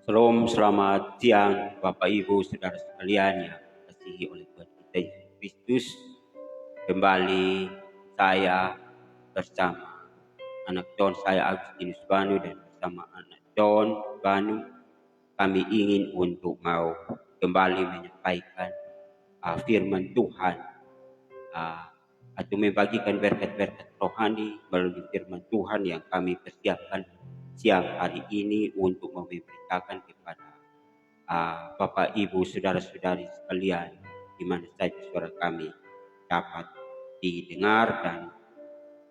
Shalom, selamat siang Bapak Ibu Saudara sekalian yang dikasihi oleh Tuhan kita Yesus Kristus. Kembali saya bersama anak John saya Agustinus Banu dan bersama anak John Banu kami ingin untuk mau kembali menyampaikan firman Tuhan atau membagikan berkat-berkat rohani melalui firman Tuhan yang kami persiapkan siang hari ini untuk memberitakan kepada Bapak Ibu Saudara-saudari sekalian di mana saja suara kami dapat didengar. Dan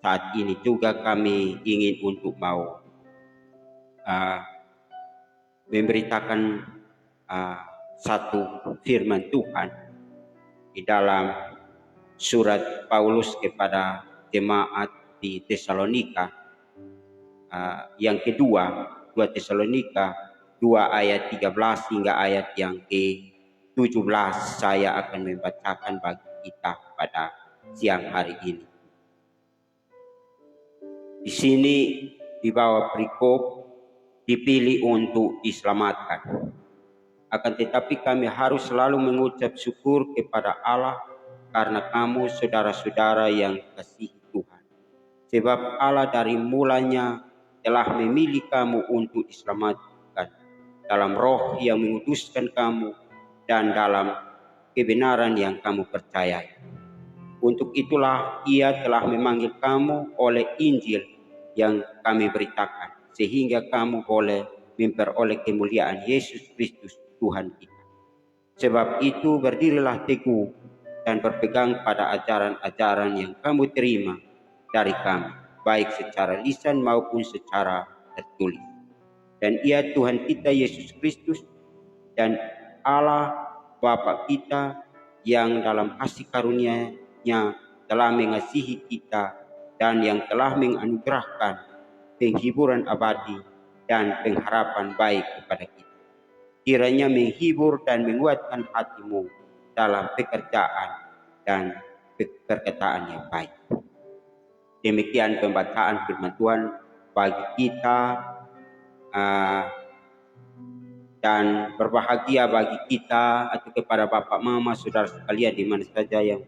saat ini juga kami ingin untuk mau memberitakan satu firman Tuhan di dalam surat Paulus kepada jemaat di Tesalonika yang kedua, 2 Tesalonika 2 ayat 13 hingga ayat yang ke-17 saya akan membacakan bagi kita pada siang hari ini. Di sini di bawah perikop dipilih untuk diselamatkan. Akan tetapi kami harus selalu mengucap syukur kepada Allah karena kamu saudara-saudara yang dikasihi Tuhan. Sebab Allah dari mulanya telah memilih kamu untuk diselamatkan dalam roh yang menguduskan kamu dan dalam kebenaran yang kamu percayai. Untuk itulah Ia telah memanggil kamu oleh Injil yang kami beritakan, sehingga kamu boleh memperoleh kemuliaan Yesus Kristus Tuhan kita. Sebab itu berdirilah teguh dan berpegang pada ajaran-ajaran yang kamu terima dari kami, baik secara lisan maupun secara tertulis. Dan Ia Tuhan kita Yesus Kristus dan Allah Bapa kita yang dalam kasih karunia-Nya telah mengasihi kita dan yang telah menganugerahkan penghiburan abadi dan pengharapan baik kepada kita. Kiranya menghibur dan menguatkan hatimu dalam pekerjaan dan perkataan yang baik. Demikian pembacaan firman Tuhan bagi kita, dan berbahagia bagi kita atau kepada Bapak Mama Saudara sekalian di mana saja yang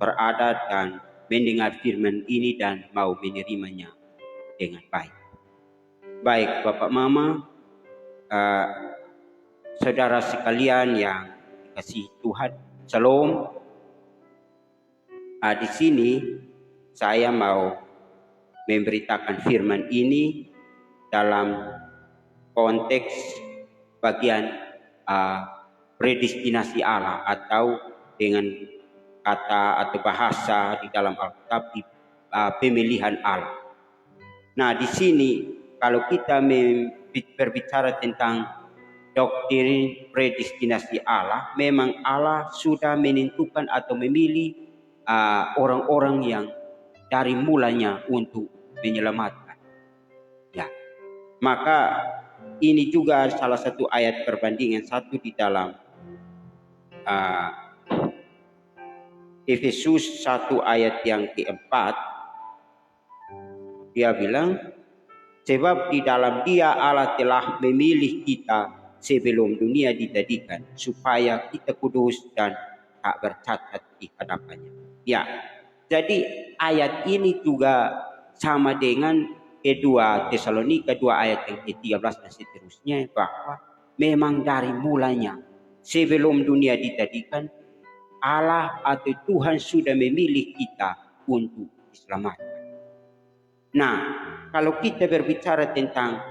berada dan mendengar firman ini dan mau menerimanya dengan baik. Baik Bapak Mama, saudara sekalian yang dikasihi Tuhan, Shalom. Di sini saya mau memberitakan firman ini dalam konteks bagian predestinasi Allah atau dengan kata atau bahasa di dalam Alkitab pemilihan Allah. Nah, di sini kalau kita berbicara tentang doktrin predestinasi Allah, memang Allah sudah menentukan atau memilih orang-orang yang dari mulanya untuk menyelamatkan. Ya, maka ini juga salah satu ayat perbandingan satu di dalam Efesus 1 ayat yang keempat. Dia bilang, sebab di dalam Dia Allah telah memilih kita sebelum dunia dijadikan, supaya kita kudus dan tak bercacat di hadapannya. Ya, jadi ayat ini juga sama dengan kedua Tesalonika 2 ayat yang ke-13 dan seterusnya, bahwa memang dari mulanya sebelum dunia dijadikan, Allah atau Tuhan sudah memilih kita untuk diselamatkan. Nah, kalau kita berbicara tentang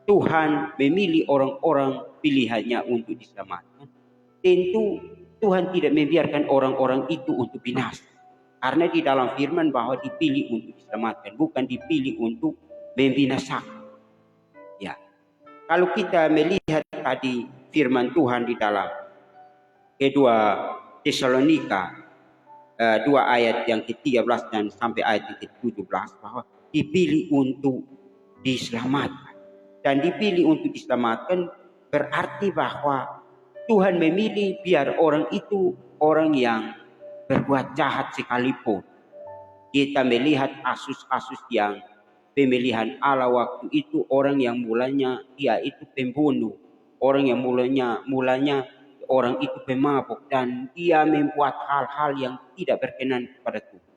Tuhan memilih orang-orang pilihannya untuk diselamatkan, tentu Tuhan tidak membiarkan orang-orang itu untuk binasa. Karena di dalam firman bahwa dipilih untuk diselamatkan, bukan dipilih untuk membinasakan. Ya, kalau kita melihat tadi firman Tuhan di dalam kedua Tesalonika 2 ayat yang ke-13 dan sampai ayat yang ke-17, bahwa dipilih untuk diselamatkan. Dan dipilih untuk diselamatkan berarti bahwa Tuhan memilih biar orang itu orang yang berbuat jahat sekalipun. Kita melihat kasus-kasus yang pemilihan Allah waktu itu, orang yang mulanya dia itu pembunuh, Orang yang mulanya orang itu pemabuk dan dia membuat hal-hal yang tidak berkenan kepada Tuhan.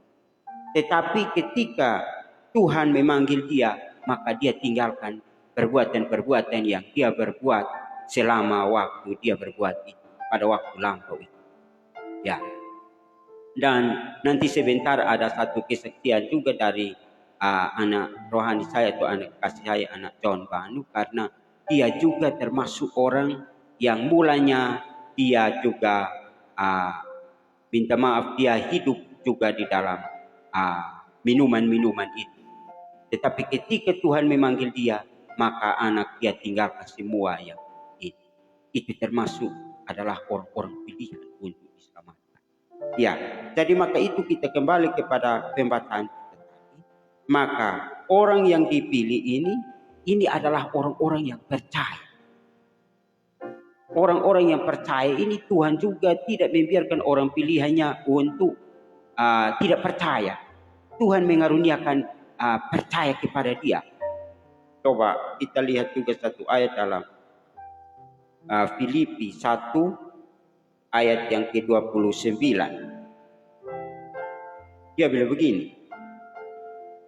Tetapi ketika Tuhan memanggil dia, maka dia tinggalkan perbuatan-perbuatan yang dia berbuat selama waktu dia berbuat itu, pada waktu lampau itu. Ya. Dan nanti sebentar ada satu kesaksian juga dari anak rohani saya atau anak kasih saya, anak John Banu, karena dia juga termasuk orang yang mulanya dia juga minta maaf, dia hidup juga di dalam minuman-minuman itu. Tetapi ketika Tuhan memanggil dia, maka anak dia tinggalkan semua yang itu. Itu termasuk adalah orang-orang pilihan untuk diselamatkan. Ya, jadi maka itu kita kembali kepada pembahasan kita tadi. Maka orang yang dipilih ini adalah orang-orang yang percaya. Orang-orang yang percaya ini Tuhan juga tidak membiarkan orang pilihannya untuk tidak percaya. Tuhan mengaruniakan percaya kepada dia. Coba kita lihat juga satu ayat dalam Filipi 1 ayat yang ke-29. Dia bilang begini.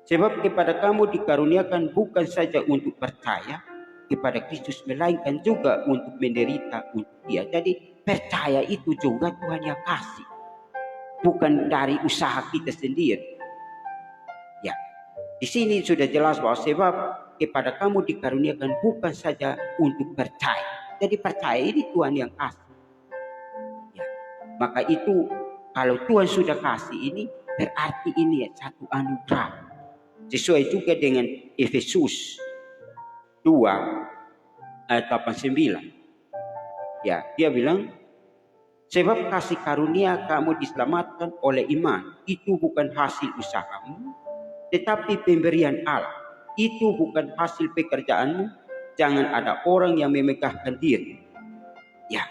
Sebab kepada kamu dikaruniakan bukan saja untuk percaya kepada Kristus, melainkan juga untuk menderita untuk dia. Jadi percaya itu juga Tuhan yang kasih. Bukan dari usaha kita sendiri. Ya, di sini sudah jelas bahwa sebab kepada kamu dikaruniakan bukan saja untuk percaya. Jadi percaya ini Tuhan yang kasih. Ya, maka itu kalau Tuhan sudah kasih ini, berarti ini satu anugerah. Sesuai juga dengan Efesus 2 ayat 89. Ya, dia bilang, sebab kasih karunia kamu diselamatkan oleh iman. Itu bukan hasil usahamu, tetapi pemberian Allah. Itu bukan hasil pekerjaanmu. Jangan ada orang yang memegahkan diri. Ya,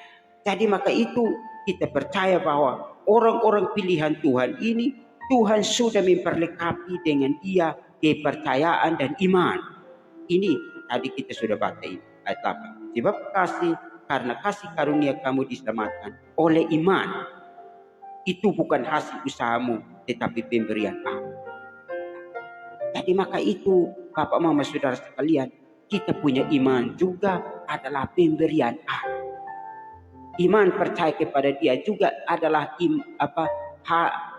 jadi maka itu kita percaya bahwa orang-orang pilihan Tuhan ini, Tuhan sudah memperlengkapi dengan dia kepercayaan dan iman. Ini tadi kita sudah baca ini ayat 8. Sebab karena kasih karunia kamu diselamatkan oleh iman. Itu bukan hasil usahamu, tetapi pemberian Allah. Jadi maka itu Bapak Mama Saudara sekalian, kita punya iman juga adalah pemberian Allah. Iman percaya kepada dia juga adalah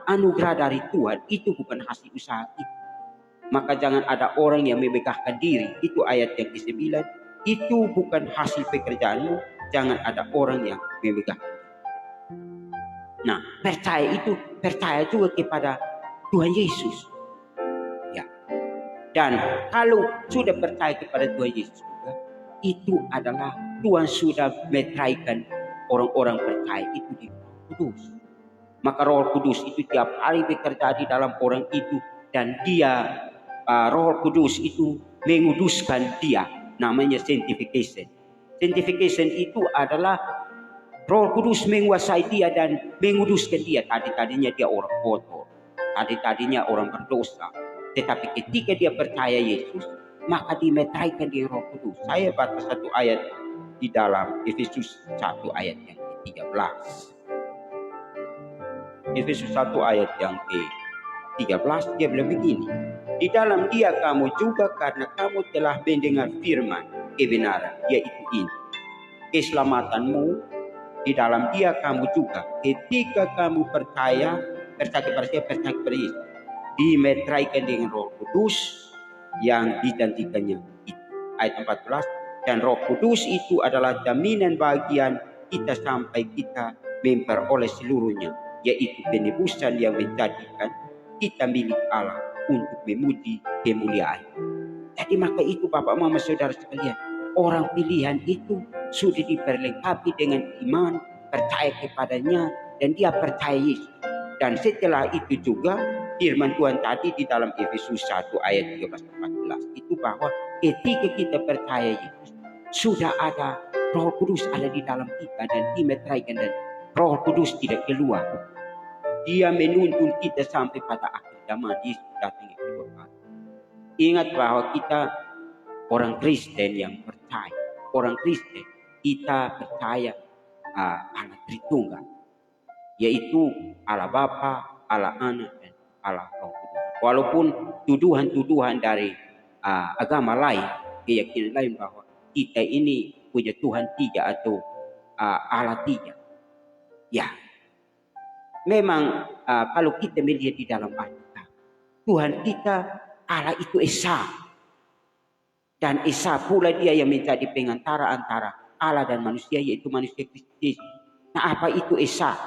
anugerah dari Tuhan. Itu bukan hasil usaha kita. Maka jangan ada orang yang memegahkan diri. Itu ayat yang ke-9. Itu bukan hasil pekerjaanmu. Jangan ada orang yang memegahkan. Nah, percaya juga kepada Tuhan Yesus. Ya. Dan kalau sudah percaya kepada Tuhan Yesus juga, itu adalah Tuhan sudah meteraikan orang-orang percaya itu di Roh Kudus. Maka Roh Kudus itu tiap hari bekerja di dalam orang itu, dan dia Roh Kudus itu menguduskan dia, namanya sanctification. Sanctification itu adalah Roh Kudus menguasai dia dan menguduskan dia. Tadinya dia orang kotor, tadinya orang berdosa, tetapi ketika dia percaya Yesus, maka dimeteraikan di Roh Kudus. Saya baca satu ayat di dalam Efesus 1 ayat yang ke-13. Efesus 1 ayat yang ke-13, dia bilang begini. Di dalam dia kamu juga, karena kamu telah mendengar firman kebenaran, yaitu ini. Keselamatanmu di dalam dia kamu juga, ketika kamu percaya kepada Yesus, dimeteraikan dengan Roh Kudus yang dijanjikannya. Ayat 14. Dan Roh Kudus itu adalah jaminan bagian kita sampai kita memperoleh seluruhnya, yaitu penebusan yang menjadikan kita milik Allah untuk memuji kemuliaan. Jadi maka itu Bapak Mama Saudara sekalian, orang pilihan itu sudah diperlengkapi dengan iman, percaya kepadanya, dan dia percaya Yesus. Dan setelah itu juga firman Tuhan tadi di dalam Efesus 1 ayat 13-14 itu bahwa ketika kita percaya Yesus, sudah ada Roh Kudus ada di dalam kita dan dimeteraikan, dan Roh Kudus tidak keluar. Dia menuntun kita sampai pada akhir zaman Yesus datang yang kedua kali. Ingat bahwa kita orang Kristen yang percaya, orang Kristen kita percaya Allah Tritunggal, yaitu Allah Bapa, Allah Anak, dan Allah Roh Kudus. Walaupun tuduhan-tuduhan dari agama lain, keyakinan lain bahwa kita ini punya Tuhan tiga atau Allah tiga. Ya, memang kalau kita melihat di dalam Alkitab, Tuhan kita Allah itu Esa. Dan Esa pula dia yang menjadi pengantara antara Allah dan manusia, yaitu manusia Kristus. Nah, apa itu Esa?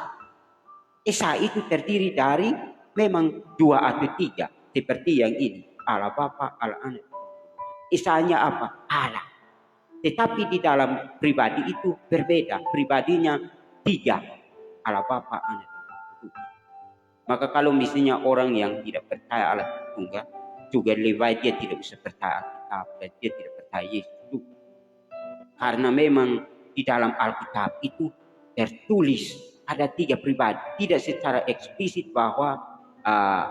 Esa itu terdiri dari memang dua atau tiga. Seperti yang ini. Allah Bapa, Allah Anak. Esanya apa? Allah. Tetapi di dalam pribadi itu berbeda. Pribadinya tiga. Allah Bapa, Anak, dan Roh Kudus. Maka kalau misalnya orang yang tidak percaya Allah Tritunggal, juga lebih dia tidak bisa percaya Alkitab dan dia tidak percaya Yesus juga. Karena memang di dalam Alkitab itu tertulis ada tiga pribadi. Tidak secara eksplisit bahwa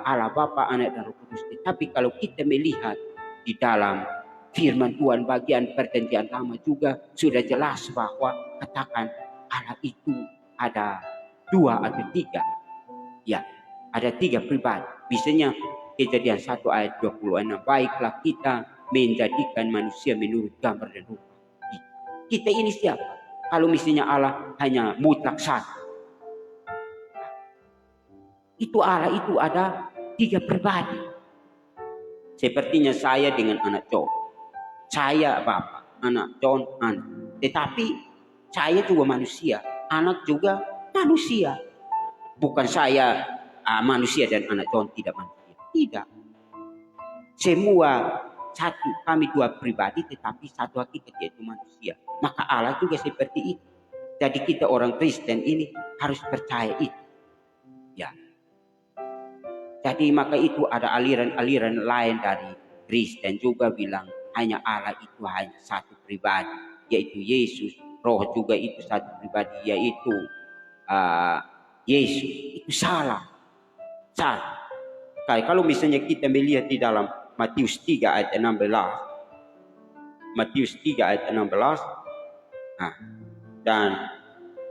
Allah Bapa, Anak, dan Roh Kudus. Tetapi kalau kita melihat di dalam firman Tuhan bagian Perjanjian Lama juga sudah jelas bahwa katakan Allah itu ada dua atau tiga. Ya, ada tiga pribadi. Misalnya Kejadian 1 ayat 26. Baiklah kita menjadikan manusia menurut gambar dan rupa kita. Ini siapa? Kalau misalnya Allah hanya mutlak satu. Itu Allah itu ada tiga pribadi. Sepertinya saya dengan anak John. Saya Bapak, anak John, anak. Tetapi saya juga manusia. Anak juga manusia. Bukan saya manusia dan anak John tidak manusia. Tidak. Semua satu, kami dua pribadi tetapi satu hakikat, yaitu manusia. Maka Allah juga seperti itu. Jadi kita orang Kristen ini harus percaya itu. Ya. Jadi maka itu ada aliran-aliran lain dari Kristen juga bilang hanya Allah itu hanya satu pribadi, yaitu Yesus. Roh juga itu satu pribadi, yaitu Yesus. Itu salah. Salah. Kalau misalnya kita melihat di dalam Matius 3 ayat 16. Matius 3 ayat 16. Dan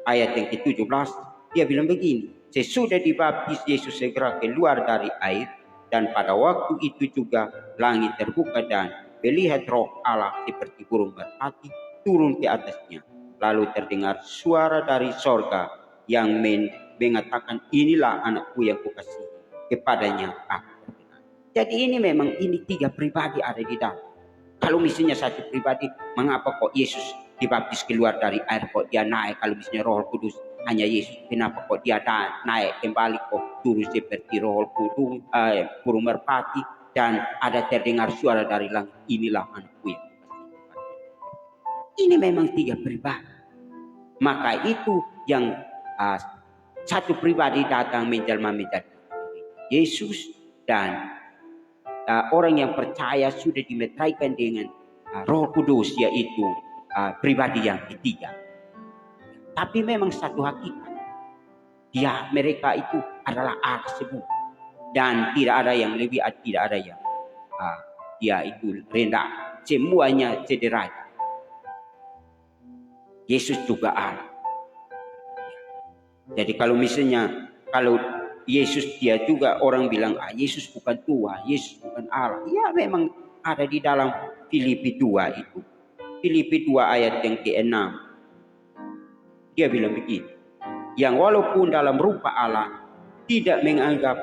ayat yang ke-17. Dia bilang begini. Sesudah dibaptis Yesus segera keluar dari air. Dan pada waktu itu juga langit terbuka dan melihat roh Allah seperti burung merpati turun ke atasnya. Lalu terdengar suara dari sorga yang mengatakan, inilah anakku yang kukasihi, kepadanya aku berkenan. Jadi ini memang ini tiga pribadi ada di dalam. Kalau misalnya satu pribadi, mengapa kok Yesus dibaptis keluar dari air, kok dia naik? Kalau misalnya Roh Kudus hanya Yesus, kenapa kok dia naik kembali, kok turun seperti Roh Kudus, burung merpati, dan ada terdengar suara dari langit, inilah anakku yang kukasihi. Ini memang tiga pribadi. Maka itu yang satu pribadi datang menjelma menjadi Yesus, dan orang yang percaya sudah dimeteraikan dengan Roh Kudus, yaitu pribadi yang ketiga. Tapi memang satu hakikat, mereka itu adalah Allah semua, dan tidak ada yang lebih, tidak ada yang dia itu rendah, semuanya sederhana. Yesus juga Allah. Jadi kalau misalnya Yesus dia juga orang bilang Yesus bukan Tuhan, Yesus bukan Allah. Ya memang ada di dalam Filipi 2 itu. Filipi 2 ayat yang ke-6. Dia bilang begini. Yang walaupun dalam rupa Allah tidak menganggap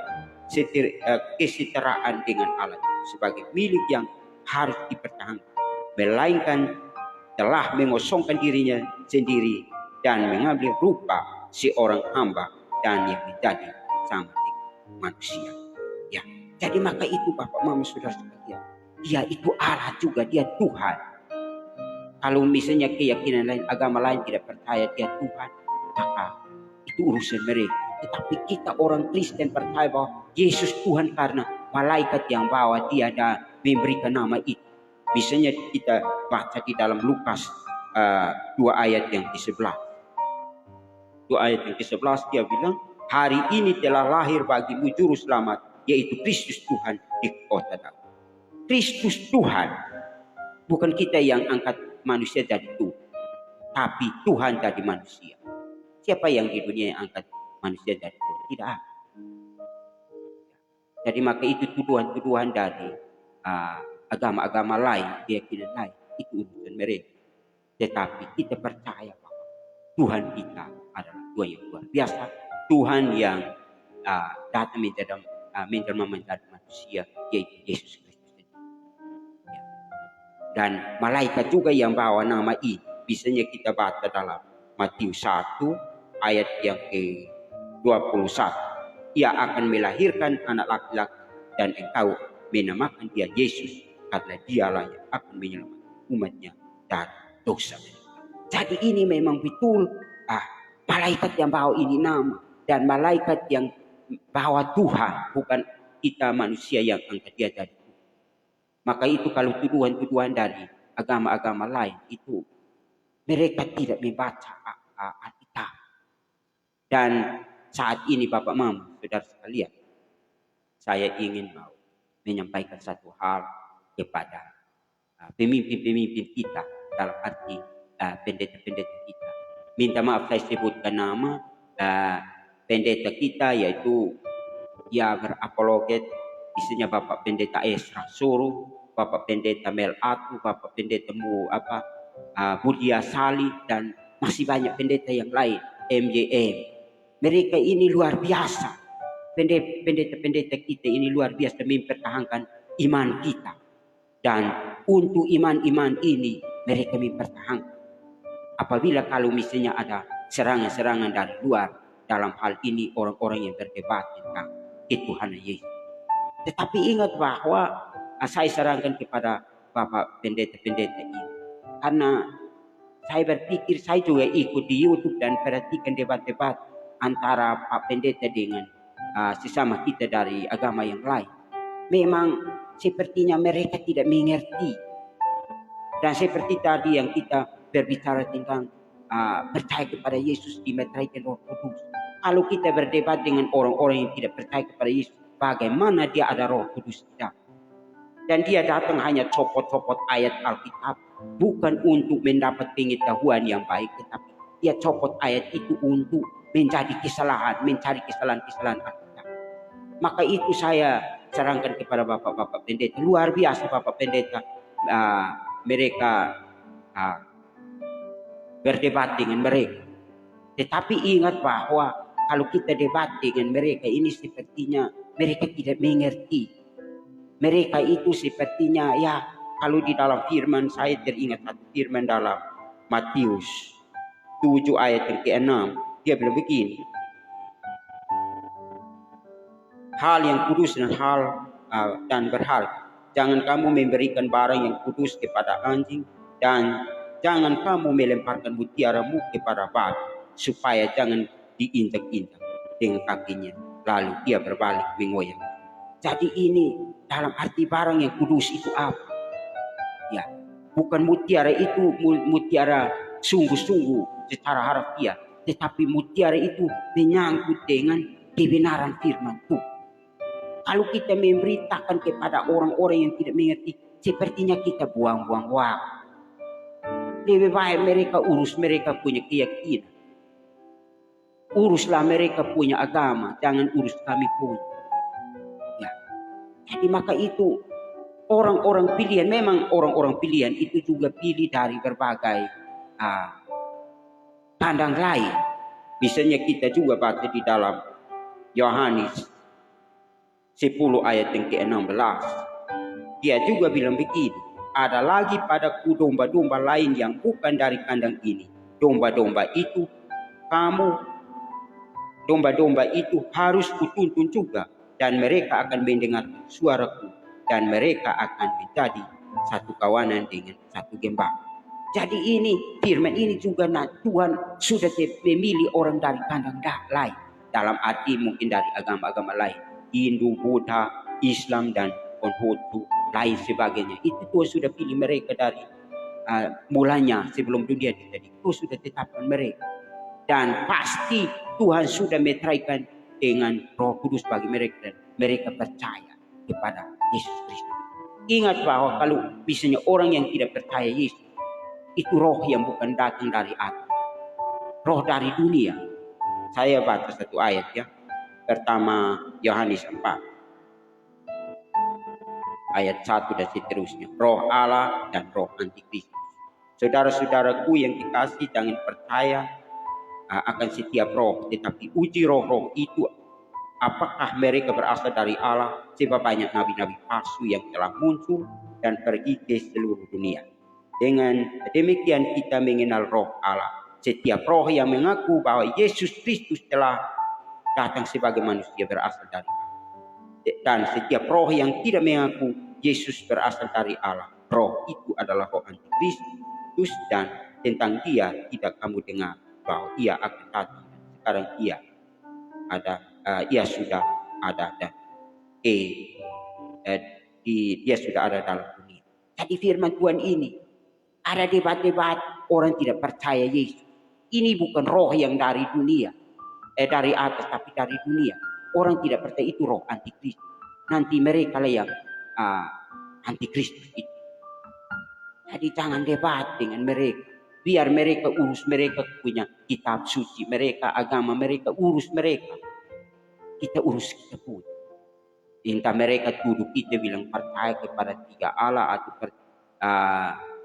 kesetaraan dengan Allah sebagai milik yang harus dipertahankan, melainkan telah mengosongkan dirinya sendiri dan mengambil rupa seorang hamba dan yang menjadi sama dengan manusia. Ya, jadi maka itu Bapak Mama Saudara sekalian, dia itu Allah juga, dia Tuhan. Kalau misalnya keyakinan lain, agama lain tidak percaya dia Tuhan, maka itu urusan mereka. Tetapi kita orang Kristen percaya bahwa Yesus Tuhan karena malaikat yang bawa dia dan memberikan nama itu. Misalnya kita baca di dalam Lukas 2 ayat yang ke-11. 2 ayat yang ke-11 dia bilang, hari ini telah lahir bagimu juru selamat, yaitu Kristus Tuhan di kota Daud. Kristus Tuhan. Bukan kita yang angkat manusia jadi Tuhan. tapi Tuhan jadi manusia. Siapa yang di dunia yang angkat manusia jadi Tuhan? Tidak ada. Jadi maka itu tuduhan-tuduhan dari agama-agama lain, keyakinan lain, itu urusan mereka. Tetapi kita percaya bahwa Tuhan kita adalah Tuhan yang luar biasa, Tuhan yang datang menjelma menjadi manusia, yaitu Yesus Kristus. Ya. Dan malaikat juga yang bawa nama ini, biasanya kita baca dalam Matius 1 ayat yang ke-21. Ia akan melahirkan anak laki-laki dan engkau menamakan dia Yesus, karena dialah yang akan menyelamatkan umatnya dari dosa. Jadi ini memang betul malaikat yang bawa ini nama, dan malaikat yang bawa Tuhan, bukan kita manusia yang angkat dia jadi Tuhan. Maka itu kalau tuduhan-tuduhan dari agama-agama lain itu mereka tidak membaca Alkitab. Dan saat ini Bapak Mama, saudara sekalian, saya ingin mau menyampaikan satu hal kepada pemimpin-pemimpin kita, dalam arti pendeta-pendeta kita. Minta maaf saya sebutkan nama pendeta kita, yaitu berapologet, isinya Bapak Pendeta Esra Soro, Bapak Pendeta Mel Atu, Bapak Pendeta Budia Sali, dan masih banyak pendeta yang lain, MJM. Mereka ini luar biasa. Pendeta-pendeta kita ini luar biasa mempertahankan iman kita. Dan untuk iman-iman ini mereka mempertahankan. Apabila kalau misalnya ada serangan-serangan dari luar, dalam hal ini orang-orang yang berdebat tentang ketuhanan Yesus. Tetapi ingat bahwa saya sarankan kepada Bapak pendeta-pendeta ini, karena saya berpikir, saya juga ikut di YouTube dan perhatikan debat-debat antara Pak Pendeta dengan sesama kita dari agama yang lain. Memang sepertinya mereka tidak mengerti. Dan seperti tadi yang kita berbicara tentang percaya kepada Yesus dimeteraikan Roh Kudus. Kalau kita berdebat dengan orang-orang yang tidak percaya kepada Yesus, bagaimana dia ada Roh Kudus tidak? Dan dia datang hanya copot-copot ayat Alkitab, bukan untuk mendapat pengetahuan yang baik, tetapi dia copot ayat itu untuk mencari kesalahan Alkitab. Maka itu saya sarankan kepada bapak-bapak pendeta, luar biasa Bapak Pendeta, mereka berdebat dengan mereka. Tetapi ingat bahwa kalau kita debat dengan mereka ini, sepertinya mereka tidak mengerti. Mereka itu sepertinya kalau di dalam firman, saya teringat satu firman dalam Matius 7 ayat yang ke-6. Dia bilang begini, hal yang kudus dan berharga, jangan kamu memberikan barang yang kudus kepada anjing, dan jangan kamu melemparkan mutiaramu kepada babi, supaya jangan diinjak-injak dengan kakinya, lalu dia berbalik mengoyak. Jadi ini dalam arti barang yang kudus itu apa? Ya, bukan mutiara itu mutiara sungguh-sungguh secara harfiah, tetapi mutiara itu menyangkut dengan kebenaran firman Tuhan. Kalau kita memberitakan kepada orang-orang yang tidak mengerti, sepertinya kita buang-buang waktu. Lebih baik mereka urus mereka punya keyakinan. Uruslah mereka punya agama, jangan urus kami punya. Ya. Jadi maka itu orang-orang pilihan, memang orang-orang pilihan itu juga pilih dari berbagai pandang lain. Misalnya kita juga baca di dalam Yohanes 10 ayat yang ke-16. Dia juga bilang begini, ada lagi padaku domba-domba lain yang bukan dari kandang ini. Domba-domba itu harus kutuntun juga, dan mereka akan mendengar suaraku, dan mereka akan menjadi satu kawanan dengan satu gembala. Jadi ini firman ini juga Tuhan sudah memilih orang dari kandang lain, dalam arti mungkin dari agama-agama lain, Hindu, Buddha, Islam, dan Konghucu lain sebagainya. Itu Tuhan sudah pilih mereka dari mulanya sebelum dunia jadi. Tuhan sudah tetapkan mereka, dan pasti Tuhan sudah meteraikan dengan Roh Kudus bagi mereka, dan mereka percaya kepada Yesus Kristus. Ingat bahwa kalau misalnya orang yang tidak percaya Yesus, Itu roh yang bukan datang dari atas, roh dari dunia. Saya baca satu ayat ya. Pertama Yohanes 4 ayat 1 dan seterusnya. Roh Allah dan roh antikristus. Saudara-saudaraku yang dikasih, jangan percaya akan setiap roh, tetapi uji roh-roh itu apakah mereka berasal dari Allah, sebab banyak nabi-nabi palsu yang telah muncul dan pergi ke seluruh dunia. Dengan demikian kita mengenal roh Allah. Setiap roh yang mengaku bahwa Yesus Kristus telah datang sebagai manusia berasal dari Allah. Dan setiap roh yang tidak mengaku Yesus berasal dari Allah, roh itu adalah roh antikristus, dan tentang dia tidak kamu dengar bahwa ia akan datang. Sekarang ia sudah ada dan dia sudah ada dalam dunia. Jadi firman Tuhan ini ada debat-debat, orang tidak percaya Yesus. Ini bukan roh yang dari dunia, dari atas, tapi dari dunia. Orang tidak percaya itu roh antikristus. Nanti mereka lah yang antikristus itu. Jadi jangan debat dengan mereka. Biar mereka urus, mereka punya kitab suci mereka, agama mereka, urus mereka. Kita urus kita pun. Entah mereka tuduh kita bilang percaya kepada tiga Allah atau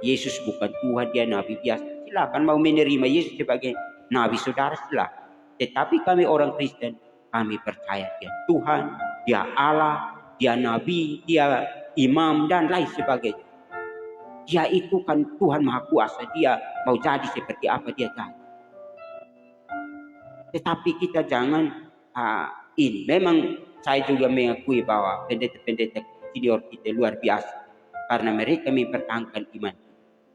Yesus bukan Tuhan, dia nabi biasa. Silakan mau menerima Yesus sebagai nabi, saudara silakan. Tetapi kami orang Kristen, kami percaya dia Tuhan, dia Allah, dia nabi, dia imam dan lain sebagainya. Dia itu kan Tuhan Maha Kuasa, dia mau jadi seperti apa dia jadi. Tetapi kita jangan ini. Memang saya juga mengakui bahwa pendeta-pendeta senior kita luar biasa karena mereka mempertahankan iman.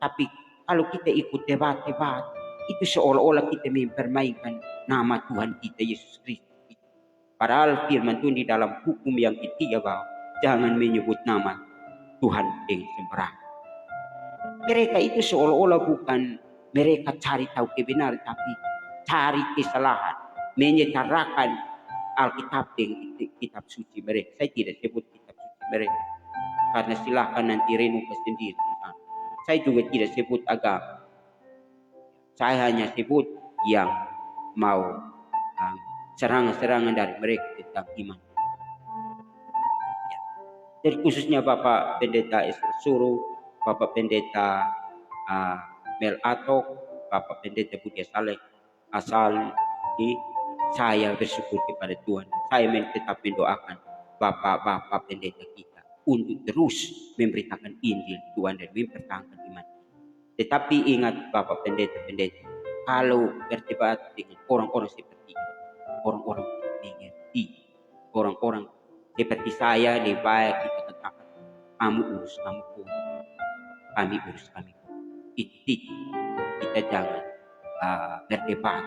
Tapi kalau kita ikut debat-debat, itu seolah-olah kita mempermainkan nama Tuhan kita Yesus Kristus. Padahal firman Tuhan di dalam hukum yang ketiga bahwa jangan menyebut nama Tuhan dengan sembarangan. Mereka itu seolah-olah bukan mereka cari tahu kebenaran, tapi cari kesalahan, menyetarakan Alkitab dengan kitab suci mereka. Saya tidak sebut kitab suci mereka, karena silahkan nanti renungkan sendiri. Saya juga tidak sebut agama. Saya hanya sebut yang mau serangan-serangan dari mereka tentang iman. Ya. Jadi khususnya Bapak Pendeta Esther Suruh, Bapak Pendeta Mel Atok, Bapak Pendeta Budi Saleh asal di, saya bersyukur kepada Tuhan. Saya tetap mendoakan Bapak-Bapak Pendeta kita untuk terus memberitakan Injil Tuhan dan mempertahankan iman. Tetapi ingat Bapak Pendeta-pendeta, kalau berdebat dengan orang-orang seperti ini, orang-orang mengerti, orang-orang seperti saya, lebih baik kita katakan, kamu urus kamu pun, kami urus kami pun. Itu kita jangan berdebat.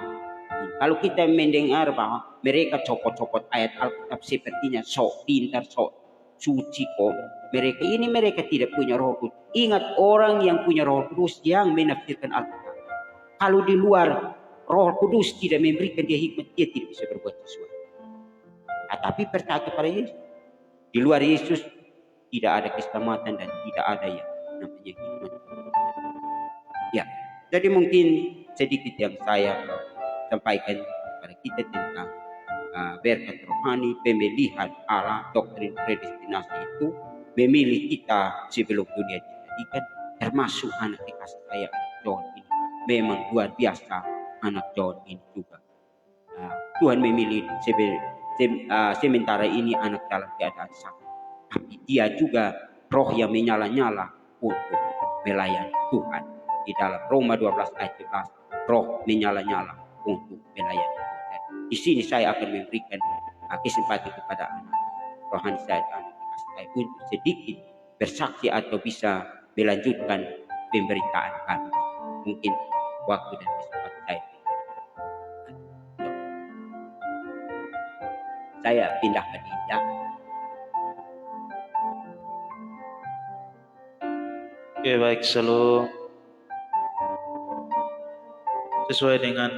Kalau kita mendengar bahwa mereka copot-copot ayat Alkitab sepertinya sok pintar, sok suci kok. Mereka tidak punya Roh Kudus. Ingat, orang yang punya Roh Kudus yang menafsirkan Alkitab. Kalau di luar Roh Kudus tidak memberikan dia hikmat, dia tidak bisa berbuat sesuatu. Tapi percaya kepada Yesus. Di luar Yesus tidak ada keselamatan dan tidak ada yang namanya hikmat. Ya, jadi mungkin sedikit yang saya sampaikan kepada kita tentang berkat rohani, pemilihan Allah, doktrin predestinasi itu memilih kita sebelum dunia dijadikan, termasuk anak dikasih saya, anak John ini. Memang luar biasa anak John ini juga. Tuhan memilih sementara ini anak dalam keadaan sakit, tapi dia juga roh yang menyala-nyala untuk melayani Tuhan. Di dalam Roma 12 ayat 11, roh menyala-nyala untuk melayani Tuhan. Di sini saya akan memberikan kesempatan kepada anak rohani saya dan anak dikasih saya untuk sedikit bersaksi atau bisa melanjutkan pemberitaan kami. Mungkin waktu dan kesempatan saya pindah ke dia. Oke, baik, selalu sesuai dengan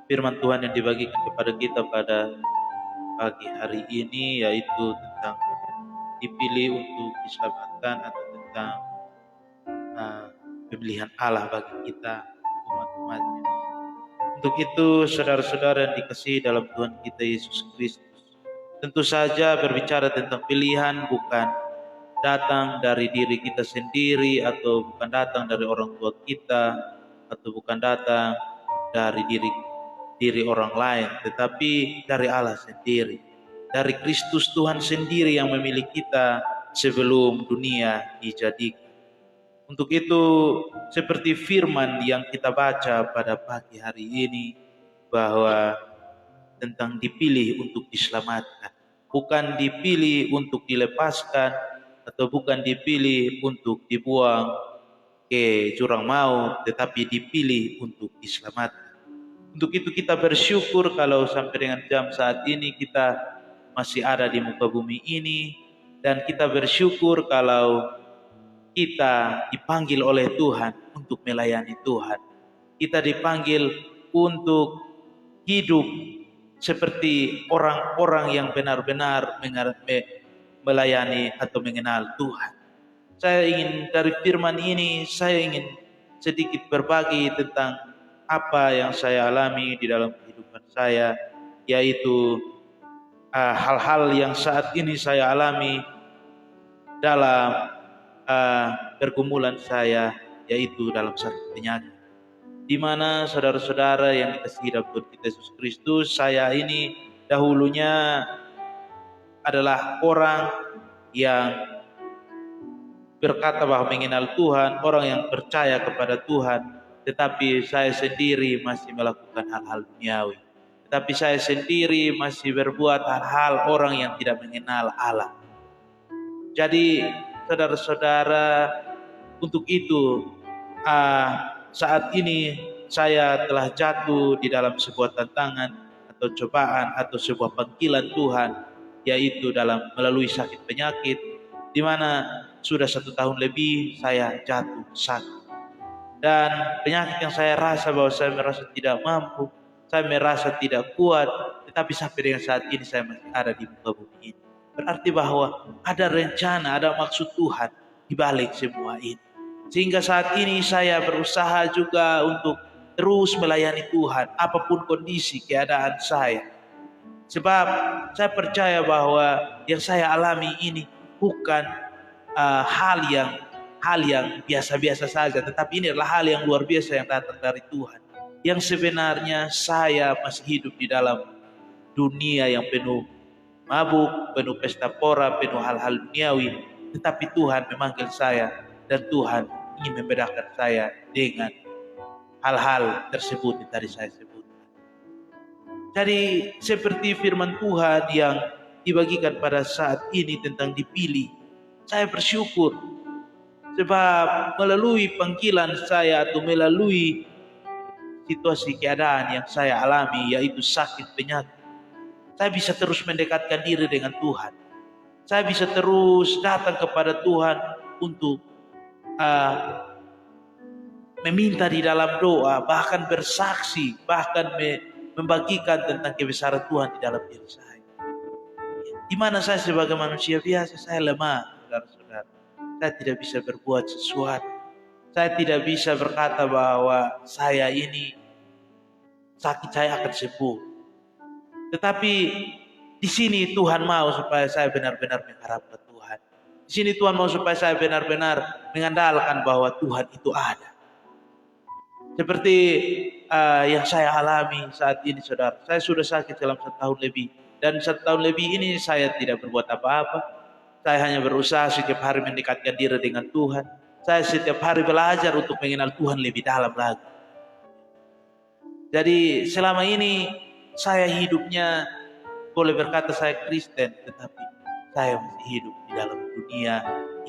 firman Tuhan yang dibagikan kepada kita pada pagi hari ini, yaitu tentang dipilih untuk diselamatkan atau tentang pemilihan Allah bagi kita umat-umatnya. Untuk itu saudara-saudara yang dikasihi dalam Tuhan kita Yesus Kristus, tentu saja berbicara tentang pilihan bukan datang dari diri kita sendiri, atau bukan datang dari orang tua kita, atau bukan datang dari diri orang lain, tetapi dari Allah sendiri, dari Kristus Tuhan sendiri yang memilih kita sebelum dunia dijadikan. Untuk itu, seperti firman yang kita baca pada pagi hari ini, bahwa tentang dipilih untuk diselamatkan, bukan dipilih untuk dilepaskan, atau bukan dipilih untuk dibuang ke jurang maut, tetapi dipilih untuk diselamatkan. Untuk itu kita bersyukur kalau sampai dengan jam saat ini kita masih ada di muka bumi ini, dan kita bersyukur kalau kita dipanggil oleh Tuhan untuk melayani Tuhan. Kita dipanggil untuk hidup seperti orang-orang yang benar-benar melayani atau mengenal Tuhan. Saya ingin dari firman ini, saya ingin sedikit berbagi tentang apa yang saya alami di dalam kehidupan saya, yaitu hal-hal yang saat ini saya alami dalam pergumulan saya, yaitu dalam satu penyakit. Di mana saudara-saudara yang dikasihi dalam Tuhan kita Yesus Kristus, saya ini dahulunya adalah orang yang berkata bahwa mengenal Tuhan, orang yang percaya kepada Tuhan, tetapi saya sendiri masih melakukan hal-hal duniawi. Tetapi saya sendiri masih berbuat hal-hal orang yang tidak mengenal Allah. Jadi saudara-saudara, untuk itu saat ini saya telah jatuh di dalam sebuah tantangan atau cobaan atau sebuah panggilan Tuhan, yaitu melalui sakit penyakit, di mana sudah 1 tahun lebih saya jatuh sakit. Dan penyakit yang saya rasa bahwa saya merasa tidak mampu, saya merasa tidak kuat, tetapi sampai dengan saat ini saya masih ada di muka bumi ini. Berarti bahwa ada rencana, ada maksud Tuhan di balik semua ini. Sehingga saat ini saya berusaha juga untuk terus melayani Tuhan, apapun kondisi keadaan saya. Sebab saya percaya bahwa yang saya alami ini bukan hal yang biasa-biasa saja, tetapi ini adalah hal yang luar biasa yang datang dari Tuhan. Yang sebenarnya saya masih hidup di dalam dunia yang penuh mabuk, penuh pesta pora, penuh hal-hal duniawi, tetapi Tuhan memanggil saya dan Tuhan ingin membedakan saya dengan hal-hal tersebut yang tadi saya sebut. Jadi seperti firman Tuhan yang dibagikan pada saat ini tentang dipilih, saya bersyukur sebab melalui panggilan saya atau melalui situasi keadaan yang saya alami, yaitu sakit penyakit, saya bisa terus mendekatkan diri dengan Tuhan. Saya bisa terus datang kepada Tuhan untuk meminta di dalam doa, bahkan bersaksi, bahkan membagikan tentang kebesaran Tuhan di dalam diri saya. Di mana saya sebagai manusia biasa, saya lemah, saudara-saudara. Saya tidak bisa berbuat sesuatu. Saya tidak bisa berkata bahwa saya ini sakit saya akan sembuh. Tetapi di sini Tuhan mau supaya saya benar-benar mengharapkan Tuhan. Di sini Tuhan mau supaya saya benar-benar mengandalkan bahwa Tuhan itu ada. Seperti yang saya alami saat ini, saudara. Saya sudah sakit dalam 1 tahun lebih. Dan 1 tahun lebih ini saya tidak berbuat apa-apa. Saya hanya berusaha setiap hari mendekatkan diri dengan Tuhan. Saya setiap hari belajar untuk mengenal Tuhan lebih dalam lagi. Jadi selama ini saya hidupnya, boleh berkata saya Kristen, tetapi saya masih hidup di dalam dunia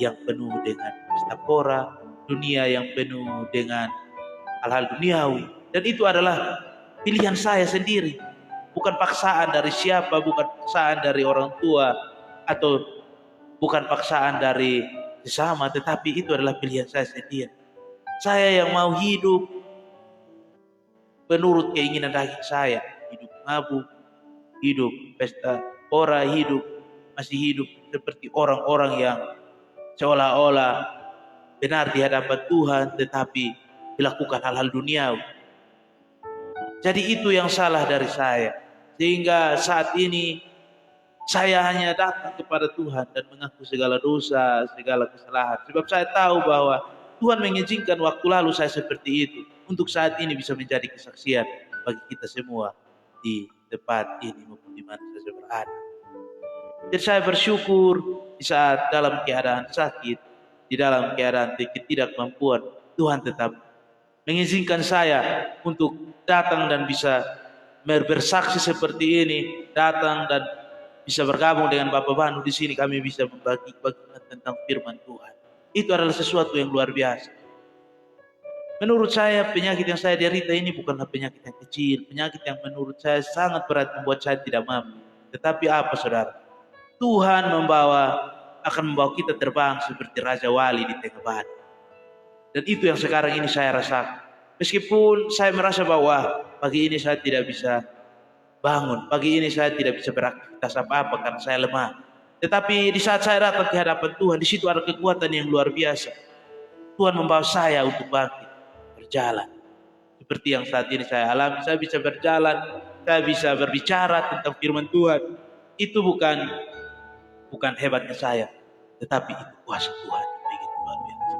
yang penuh dengan pesta pora, dunia yang penuh dengan hal-hal duniawi. Dan itu adalah pilihan saya sendiri, bukan paksaan dari siapa, bukan paksaan dari orang tua, atau bukan paksaan dari sesama, tetapi itu adalah pilihan saya sendiri. Saya yang mau hidup menurut keinginan daging saya, hidup mabuk, hidup pesta pora, masih hidup seperti orang-orang yang seolah-olah benar di hadapan Tuhan, tetapi dilakukan hal-hal duniawi. Jadi itu yang salah dari saya. Sehingga saat ini saya hanya datang kepada Tuhan dan mengaku segala dosa, segala kesalahan. Sebab saya tahu bahwa Tuhan mengizinkan waktu lalu saya seperti itu, untuk saat ini bisa menjadi kesaksian bagi kita semua di tempat ini maupun di mana saya berada. Jadi saya bersyukur di saat dalam keadaan sakit, di dalam keadaan ketidakmampuan, Tuhan tetap mengizinkan saya untuk datang dan bisa bersaksi seperti ini, datang dan bisa bergabung dengan Bapak Banu di sini. Kami bisa membagi-bagikan tentang firman Tuhan. Itu adalah sesuatu yang luar biasa. Menurut saya penyakit yang saya derita ini bukanlah penyakit yang kecil, penyakit yang menurut saya sangat berat, membuat saya tidak mampu. Tetapi apa, saudara? Tuhan akan membawa kita terbang seperti Raja Wali di tengah badai. Dan itu yang sekarang ini saya rasakan. Meskipun saya merasa bahwa pagi ini saya tidak bisa bangun, pagi ini saya tidak bisa beraktivitas apa-apa karena saya lemah. Tetapi di saat saya datang ke hadapan Tuhan, di situ ada kekuatan yang luar biasa. Tuhan membawa saya untuk bangkit, berjalan. Seperti yang saat ini saya alami, saya bisa berjalan, saya bisa berbicara tentang firman Tuhan. Itu bukan hebatnya saya, tetapi itu kuasa Tuhan yang begitu luar biasa.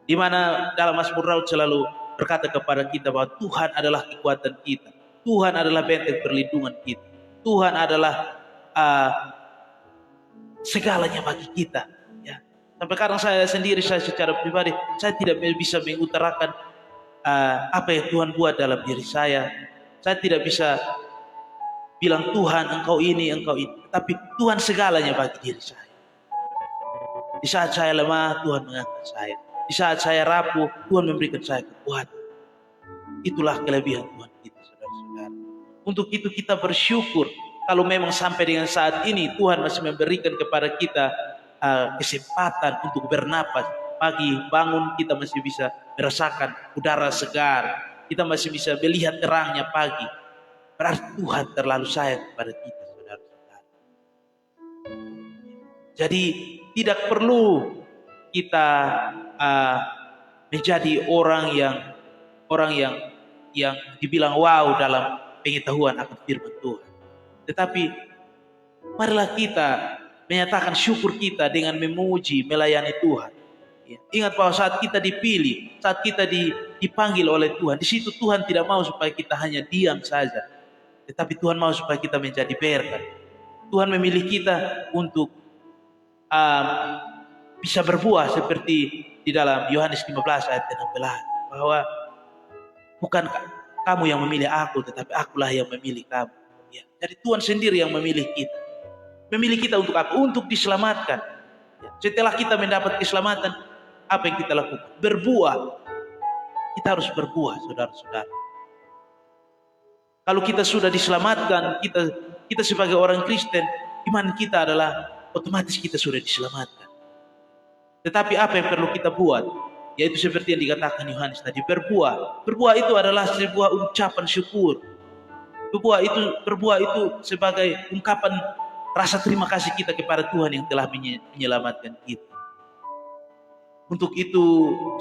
Di mana dalam Mazmur Daud selalu berkata kepada kita bahwa Tuhan adalah kekuatan kita. Tuhan adalah benteng perlindungan kita. Tuhan adalah segalanya bagi kita. Ya. Sampai kadang saya sendiri, saya secara pribadi, saya tidak bisa mengutarakan apa yang Tuhan buat dalam diri saya. Saya tidak bisa bilang Tuhan engkau ini, engkau itu. Tapi Tuhan segalanya bagi diri saya. Di saat saya lemah, Tuhan mengangkat saya. Di saat saya rapuh, Tuhan memberikan saya kekuatan. Itulah kelebihan Tuhan kita, saudara-saudara. Untuk itu kita bersyukur kalau memang sampai dengan saat ini Tuhan masih memberikan kepada kita kesempatan untuk bernapas. Pagi bangun kita masih bisa merasakan udara segar. Kita masih bisa melihat terangnya pagi. Berarti Tuhan terlalu sayang kepada kita, saudara-saudara. Jadi tidak perlu kita menjadi orang yang dibilang wow dalam pengetahuan akan firman Tuhan. Tetapi marilah kita menyatakan syukur kita dengan memuji, melayani Tuhan. Ya. Ingat bahwa saat kita dipilih, saat kita dipanggil oleh Tuhan, di situ Tuhan tidak mau supaya kita hanya diam saja, tetapi Tuhan mau supaya kita menjadi berkat. Tuhan memilih kita untuk bisa berbuah seperti di dalam Yohanes 15 ayat 16, bahwa bukan kamu yang memilih aku, tetapi akulah yang memilih kamu. Ya. Jadi Tuhan sendiri yang memilih kita. Memilih kita untuk apa? Untuk diselamatkan. Ya. Setelah kita mendapat keselamatan, apa yang kita lakukan? Berbuah. Kita harus berbuah, saudara-saudara. Kalau kita sudah diselamatkan, kita sebagai orang Kristen, iman kita adalah otomatis kita sudah diselamatkan. Tetapi apa yang perlu kita buat? Yaitu seperti yang dikatakan Yohanes tadi, berbuah. Berbuah itu adalah sebuah ucapan syukur. Berbuah itu sebagai ungkapan rasa terima kasih kita kepada Tuhan yang telah menyelamatkan kita. Untuk itu,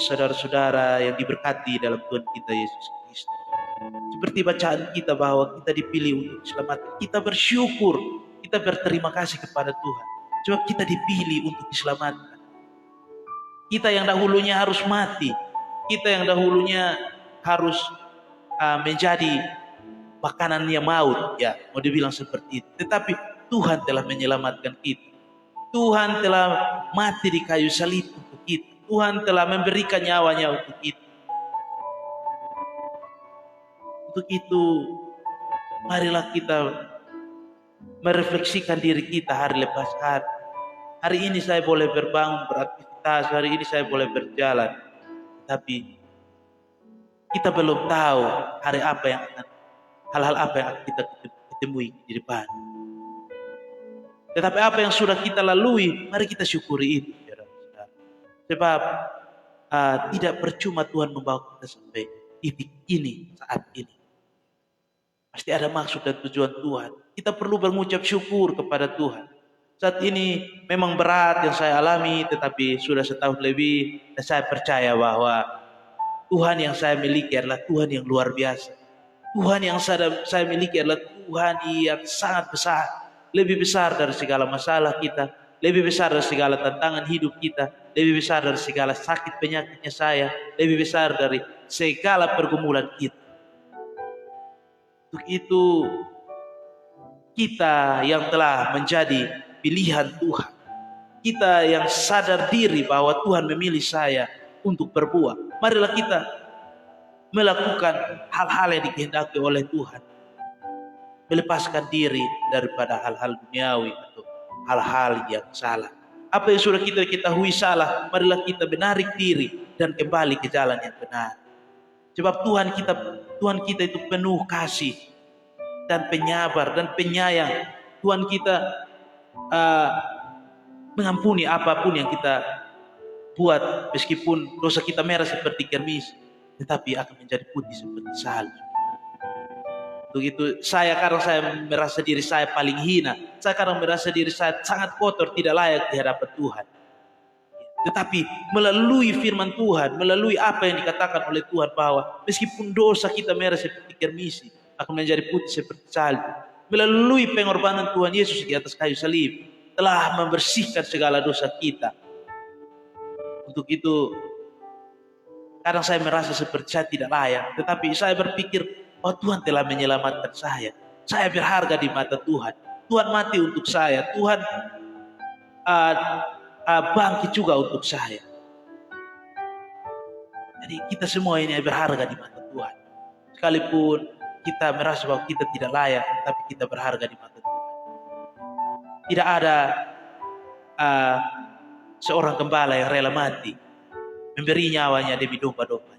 saudara-saudara yang diberkati dalam Tuhan kita Yesus Kristus, seperti bacaan kita bahwa kita dipilih untuk diselamatkan, kita bersyukur, kita berterima kasih kepada Tuhan. Sebab kita dipilih untuk diselamatkan. Kita yang dahulunya harus mati, kita yang dahulunya harus menjadi makanannya maut, ya mau dibilang seperti itu. Tetapi Tuhan telah menyelamatkan kita. Tuhan telah mati di kayu salib untuk kita. Tuhan telah memberikan nyawanya untuk kita. Untuk itu, marilah kita merefleksikan diri kita hari lepas hari. Hari ini saya boleh berbangun, beraktivitas, hari ini saya boleh berjalan. Tapi kita belum tahu hal-hal apa yang akan kita temui di depan. Tetapi apa yang sudah kita lalui, mari kita syukuri itu. Sebab tidak percuma Tuhan membawa kita sampai titik ini saat ini. Pasti ada maksud dan tujuan Tuhan. Kita perlu mengucap syukur kepada Tuhan. Saat ini memang berat yang saya alami, tetapi sudah setahun lebih dan saya percaya bahwa Tuhan yang saya miliki adalah Tuhan yang luar biasa. Tuhan yang saya miliki adalah Tuhan yang sangat besar. Lebih besar dari segala masalah kita, lebih besar dari segala tantangan hidup kita, lebih besar dari segala sakit penyakitnya saya, lebih besar dari segala pergumulan kita. Untuk itu kita yang telah menjadi pilihan Tuhan, kita yang sadar diri bahwa Tuhan memilih saya untuk berbuat, marilah kita melakukan hal-hal yang dikehendaki oleh Tuhan, melepaskan diri daripada hal-hal duniawi atau hal-hal yang salah. Apa yang sudah kita ketahui salah, marilah kita benarik diri dan kembali ke jalan yang benar. Sebab Tuhan kita itu penuh kasih dan penyabar dan penyayang. Tuhan kita mengampuni apapun yang kita buat, meskipun dosa kita merah seperti kermis, tetapi akan menjadi putih seperti salju. Untuk itu karena saya merasa diri saya paling hina, saya kadang merasa diri saya sangat kotor, tidak layak di hadapan Tuhan. Tetapi melalui firman Tuhan, melalui apa yang dikatakan oleh Tuhan, bahwa meskipun dosa kita merah seperti kermisi, akan menjadi putih seperti salju. Melalui pengorbanan Tuhan Yesus di atas kayu salib, telah membersihkan segala dosa kita. Untuk itu kadang saya merasa seperti saya tidak layak, tetapi saya berpikir, oh Tuhan telah menyelamatkan saya. Saya berharga di mata Tuhan. Tuhan mati untuk saya. Tuhan bangkit juga untuk saya. Jadi kita semua ini berharga di mata Tuhan. Sekalipun kita merasa bahwa kita tidak layak, tapi kita berharga di mata Tuhan. Tidak ada seorang gembala yang rela mati, memberi nyawanya demi domba-domba.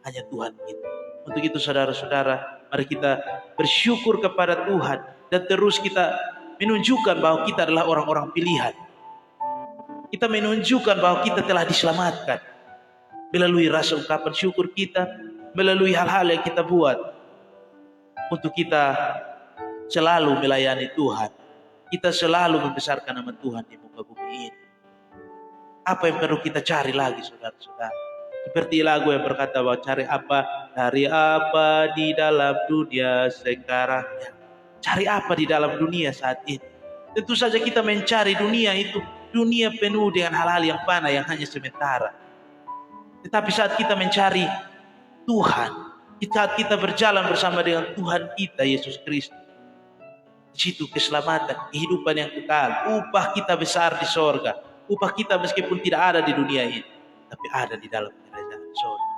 Hanya Tuhan kita. Untuk itu saudara-saudara, mari kita bersyukur kepada Tuhan dan terus kita menunjukkan bahwa kita adalah orang-orang pilihan. Kita menunjukkan bahwa kita telah diselamatkan melalui rasa ungkapan syukur kita, melalui hal-hal yang kita buat untuk kita selalu melayani Tuhan. Kita selalu membesarkan nama Tuhan di muka bumi ini. Apa yang perlu kita cari lagi, saudara-saudara? Seperti lagu yang berkata bahwa cari apa di dalam dunia sekarang. Cari apa di dalam dunia saat ini? Tentu saja kita mencari dunia itu, dunia penuh dengan hal-hal yang fana yang hanya sementara. Tetapi saat kita mencari Tuhan, saat kita berjalan bersama dengan Tuhan kita, Yesus Kristus, di situ keselamatan, kehidupan yang kekal, upah kita besar di sorga, upah kita meskipun tidak ada di dunia ini, tapi ada di dalam kerajaan sorga.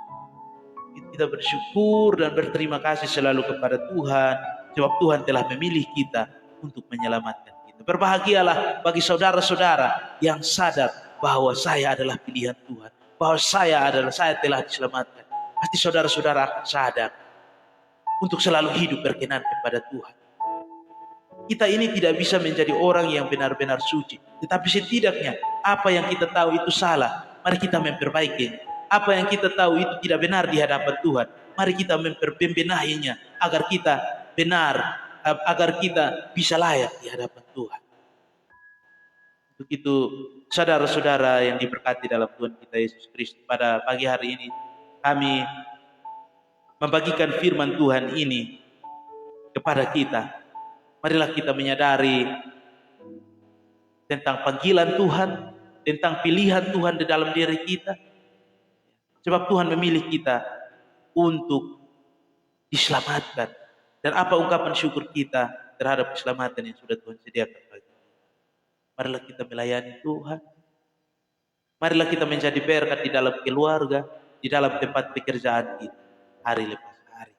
Kita bersyukur dan berterima kasih selalu kepada Tuhan, sebab Tuhan telah memilih kita untuk menyelamatkan kita. Berbahagialah bagi saudara-saudara yang sadar bahwa saya adalah pilihan Tuhan, bahwa saya telah diselamatkan. Pasti saudara-saudara akan sadar untuk selalu hidup berkenan kepada Tuhan. Kita ini tidak bisa menjadi orang yang benar-benar suci, tetapi setidaknya apa yang kita tahu itu salah, mari kita memperbaikinya. Apa yang kita tahu itu tidak benar di hadapan Tuhan, mari kita membenahinya agar kita benar, agar kita bisa layak di hadapan Tuhan. Untuk itu, saudara-saudara yang diberkati dalam Tuhan kita Yesus Kristus, pada pagi hari ini kami membagikan firman Tuhan ini kepada kita. Marilah kita menyadari tentang panggilan Tuhan, tentang pilihan Tuhan di dalam diri kita. Sebab Tuhan memilih kita untuk diselamatkan. Dan apa ungkapan syukur kita terhadap keselamatan yang sudah Tuhan sediakan bagi kita. Marilah kita melayani Tuhan. Marilah kita menjadi berkat di dalam keluarga, di dalam tempat pekerjaan kita, hari lepas hari.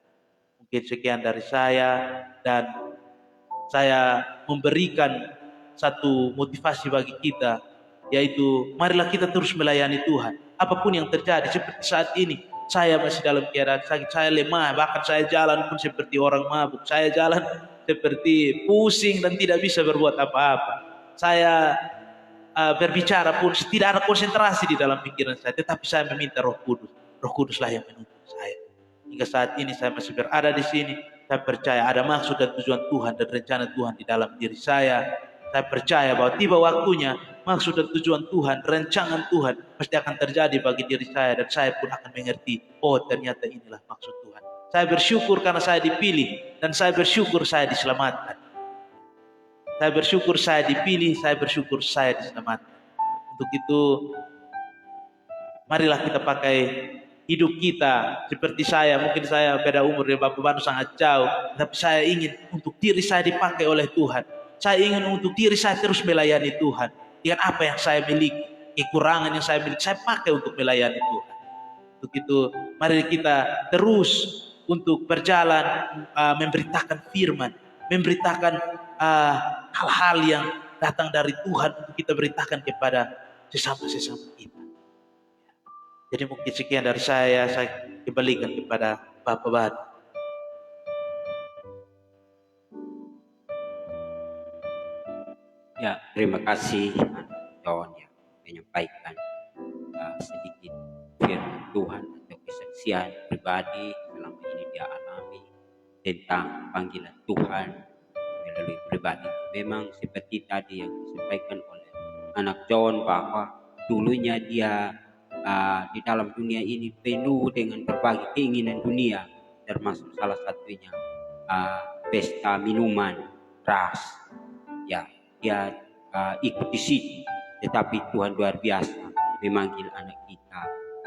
Mungkin sekian dari saya, dan saya memberikan satu motivasi bagi kita, yaitu marilah kita terus melayani Tuhan. Apapun yang terjadi, seperti saat ini, saya masih dalam keadaan sakit, saya lemah, bahkan saya jalan pun seperti orang mabuk, saya jalan seperti pusing dan tidak bisa berbuat apa-apa. Saya berbicara pun tidak ada konsentrasi di dalam pikiran saya, tetapi saya meminta Roh Kudus. Roh Kuduslah yang menuntun saya. Hingga saat ini saya masih berada di sini. Saya percaya ada maksud dan tujuan Tuhan dan rencana Tuhan di dalam diri saya. Saya percaya bahwa tiba waktunya maksud dan tujuan Tuhan, rancangan Tuhan pasti akan terjadi bagi diri saya, dan saya pun akan mengerti, oh ternyata inilah maksud Tuhan. Saya bersyukur karena saya dipilih, dan saya bersyukur saya diselamatkan. Saya bersyukur saya dipilih, saya bersyukur saya diselamatkan. Untuk itu, marilah kita pakai hidup kita seperti saya. Mungkin saya beda umur dengan Bapak Banu sangat jauh, tapi saya ingin untuk diri saya dipakai oleh Tuhan. Saya ingin untuk diri saya terus melayani Tuhan. Dengan apa yang saya miliki, kekurangan yang saya miliki, saya pakai untuk melayani Tuhan. Untuk itu, mari kita terus untuk berjalan, memberitakan firman, memberitakan hal-hal yang datang dari Tuhan untuk kita beritakan kepada sesama-sesama kita. Jadi mungkin sekian dari saya kembalikan kepada Bapak Banu. Ya, terima kasih John yang menyampaikan sedikit firman Tuhan atau kesaksian pribadi selama ini dia alami tentang panggilan Tuhan melalui pribadi. Memang seperti tadi yang disampaikan oleh anak John bahwa dulunya dia di dalam dunia ini penuh dengan berbagai keinginan dunia, termasuk salah satunya pesta minuman keras. Ya, dia ikut di situ. Tetapi Tuhan luar biasa memanggil anak kita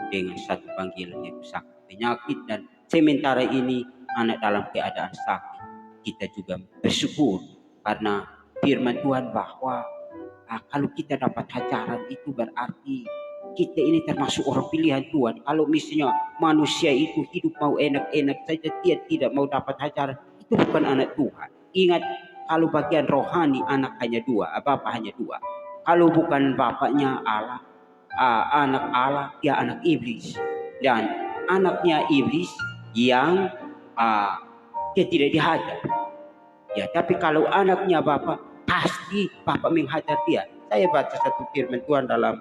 dengan satu panggilan, yaitu sakit penyakit, dan sementara ini anak dalam keadaan sakit. Kita juga bersyukur karena firman Tuhan bahwa kalau kita dapat hajaran itu berarti kita ini termasuk orang pilihan Tuhan. Kalau misalnya manusia itu hidup mau enak-enak saja, dia tidak mau dapat hajaran, itu bukan anak Tuhan. Ingat, kalau bagian rohani anak hanya dua, bapak hanya dua. Kalau bukan bapaknya Allah, anak Allah, dia anak iblis. Dan anaknya iblis yang dia tidak dihajar. Ya, tapi kalau anaknya bapak, pasti bapak menghajar dia. Saya baca satu firman Tuhan dalam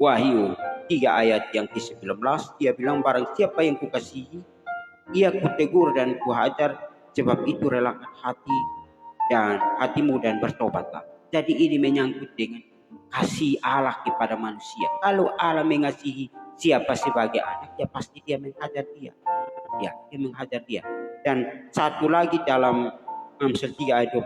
Wahyu 3 ayat yang ke-19. Dia bilang, barang siapa yang kukasihi, ia kutegur dan kuhajar, sebab itu relakan hati dan hatimu dan bertobatlah. Jadi ini menyangkut dengan kasih Allah kepada manusia. Kalau Allah mengasihi siapa sebagai anak, ya pasti dia menghajar dia. Ya, dia menghajar dia. Dan satu lagi dalam Amsal 3 ayat 12,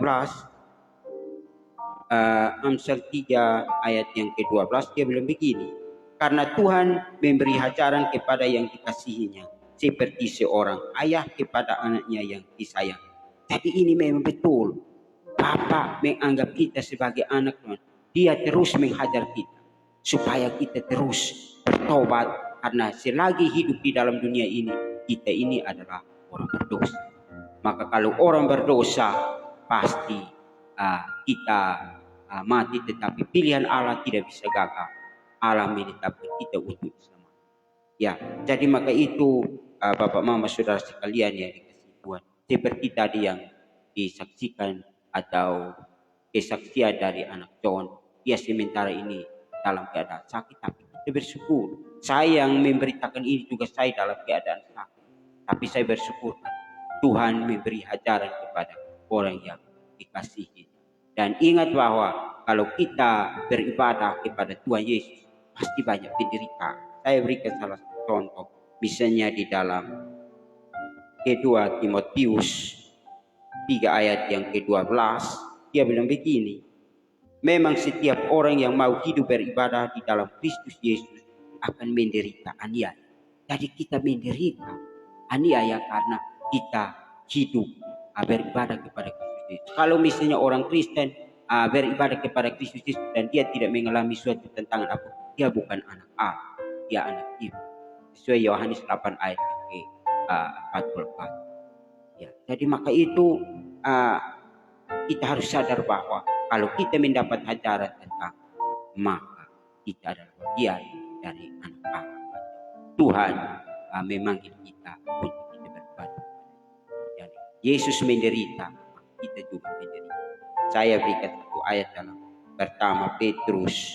Amsal 3 ayat yang ke-12, dia bilang begini, karena Tuhan memberi hajaran kepada yang dikasihinya, seperti seorang ayah kepada anaknya yang disayang. Jadi ini memang betul. Bapa menganggap kita sebagai anak Tuhan. Dia terus menghajar kita supaya kita terus bertobat, karena selagi hidup di dalam dunia ini, kita ini adalah orang berdosa. Maka kalau orang berdosa, pasti kita mati, tetapi pilihan Allah tidak bisa gagal. Allah menetapkan kita untuk selamat. Ya, jadi maka itu Bapak Mama Saudara sekalian yang dikasihi Tuhan, seperti tadi yang disaksikan atau kesaksian dari anak John, dia sementara ini dalam keadaan sakit, tapi kita bersyukur. Saya yang memberitakan ini juga saya dalam keadaan sakit, tapi saya bersyukur Tuhan memberi hajaran kepada orang yang dikasihi. Dan ingat bahwa kalau kita beribadah kepada Tuhan Yesus, pasti banyak penderitaan. Saya berikan salah satu contoh, misalnya di dalam kedua Timotius 3 ayat yang ke-12, dia bilang begini, memang setiap orang yang mau hidup beribadah di dalam Kristus Yesus akan menderita aniaya. Jadi kita menderita aniaya karena kita hidup beribadah kepada Kristus Yesus. Kalau misalnya orang Kristen beribadah kepada Kristus Yesus dan dia tidak mengalami suatu tentangan apa, dia bukan anak Allah, dia anak iblis. Sesuai Yohanes 8 ayat ke-44. Ya, jadi maka itu kita harus sadar bahwa kalau kita mendapat hajaran tentang, maka kita adalah bagian dari anak Allah. Tuhan memanggil kita untuk kita berbakti. Jadi Yesus menderita, kita juga menderita. Saya berikan satu ayat dalam pertama Petrus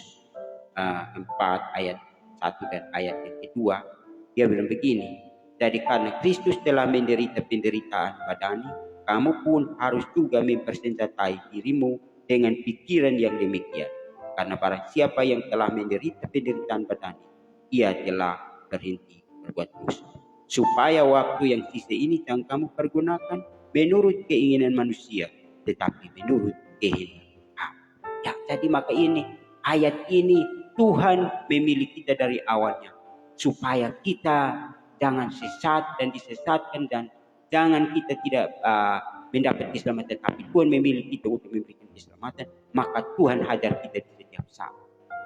4 ayat 1 dan ayat yang kedua. Dia bilang begini, jadi karena Kristus telah menderita penderitaan badani, kamu pun harus juga mempersenjatai dirimu dengan pikiran yang demikian. Karena barang siapa yang telah menderita penderitaan badani, ia telah berhenti berbuat dosa. Supaya waktu yang sisa ini jangan kamu pergunakan menurut keinginan manusia, tetapi menurut kehendak Allah. Ya, jadi maka ini ayat ini Tuhan memilih kita dari awalnya supaya kita jangan sesat dan disesatkan, dan jangan kita tidak mendapat keselamatan, tapi Tuhan memilih kita untuk memberikan keselamatan. Maka Tuhan hadir kita di setiap saat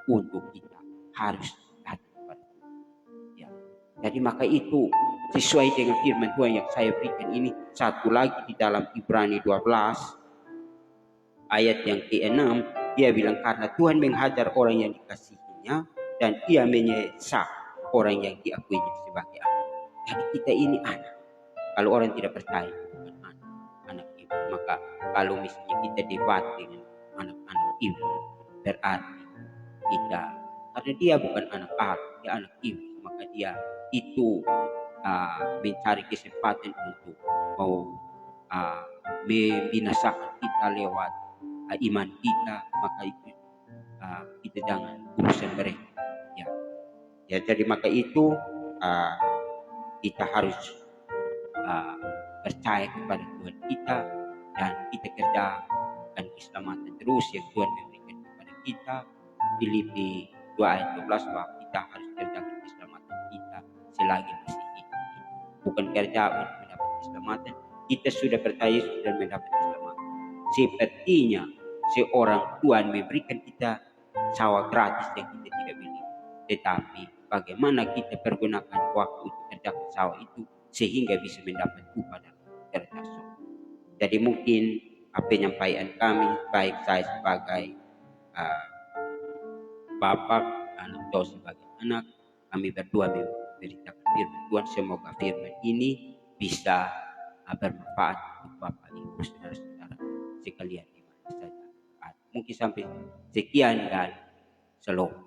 untuk kita harus datang kepada Tuhan. Ya. Jadi maka itu sesuai dengan firman Tuhan yang saya berikan ini. Satu lagi di dalam Ibrani 12 ayat yang ke-6, dia bilang karena Tuhan menghajar orang yang dikasihinya dan ia menyesal orang yang diakuinya sebagai anak. Jadi kita ini anak. Kalau orang tidak percaya bukan anak ibu, maka kalau misalnya kita debat dengan anak-anak ibu, berarti kita, karena dia bukan anak Allah, dia anak ibu, maka dia itu mencari kesempatan untuk mau membinasakan kita lewat iman kita, maka itu kita jangan urusan mereka. Ya, jadi maka itu kita harus percaya kepada Tuhan kita, dan kita kerjakan keselamatan terus yang Tuhan memberikan kepada kita. Filipi 2 ayat 12 bahwa kita harus kerjakan keselamatan kita selagi masih hidup. Bukan kerja untuk mendapat keselamatan. Kita sudah percaya sudah mendapat keselamatan. Sepertinya seorang Tuhan memberikan kita sawah gratis yang kita tidak miliki. Tetapi bagaimana kita pergunakan waktu untuk kerjakan sawah itu sehingga bisa mendapat upah dan kerja surga. Jadi mungkin penyampaian kami, baik saya sebagai bapak, atau sebagai anak, kami berdua memberitakan firman Tuhan. Semoga firman ini bisa bermanfaat untuk Bapak Ibu saudara-saudara sekalian di mana saja. Mungkin sampai sekian dan shalom.